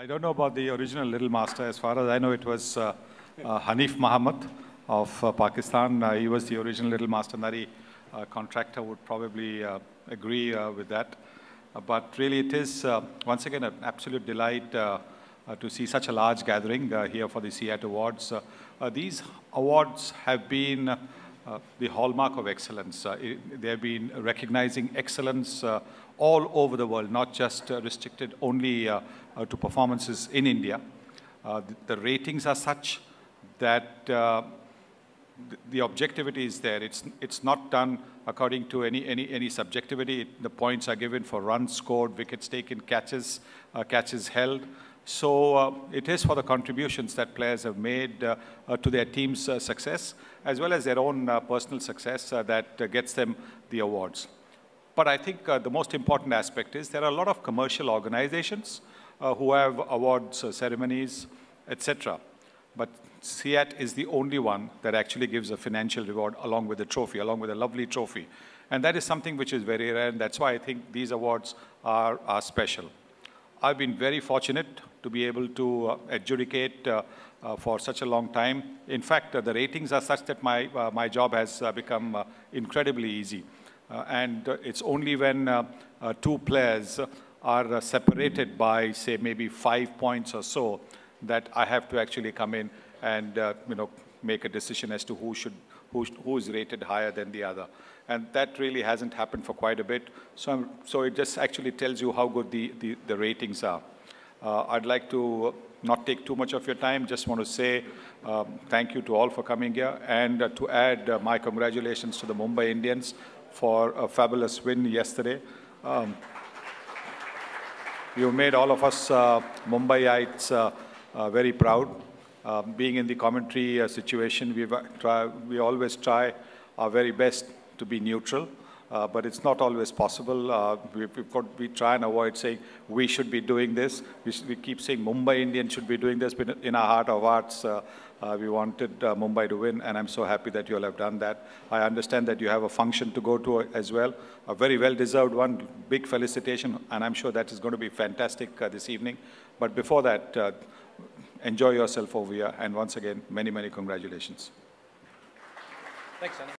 I don't know about the original Little Master. As far as I know, it was Hanif Muhammad of Pakistan. He was the original Little Master. Nari contractor would probably agree with that. But really, it is, once again, an absolute delight to see such a large gathering here for the CEAT Awards. These awards have been the hallmark of excellence. They have been recognizing excellence all over the world, not just restricted only to performances in India. The ratings are such that the objectivity is there. It's not done according to any subjectivity. The points are given for runs scored, wickets taken, catches held. So it is for the contributions that players have made to their team's success, as well as their own personal success that gets them the awards. But I think the most important aspect is there are a lot of commercial organizations who have awards ceremonies, etc. But CEAT is the only one that actually gives a financial reward along with the trophy, along with a lovely trophy. And that is something which is very rare, and that's why I think these awards are special. I've been very fortunate to be able to adjudicate for such a long time. In fact, the ratings are such that my job has become incredibly easy. And it's only when two players are separated by, say, maybe 5 points or so, that I have to actually come in and make a decision as to who is rated higher than the other. And that really hasn't happened for quite a bit. So it just actually tells you how good the ratings are. I'd like to not take too much of your time. Just want to say thank you to all for coming here, and to add my congratulations to the Mumbai Indians for a fabulous win yesterday. You made all of us Mumbaiites very proud. Being in the commentary situation, we always try our very best to be neutral, but it's not always possible. We try and avoid saying we should be doing this. We keep saying Mumbai Indians should be doing this, but in our heart of hearts, we wanted Mumbai to win, and I'm so happy that you all have done that. I understand that you have a function to go to as well, a very well-deserved one. Big felicitation, and I'm sure that is going to be fantastic this evening. But before that, enjoy yourself over here, and once again, many, many congratulations. Thanks, Sunny.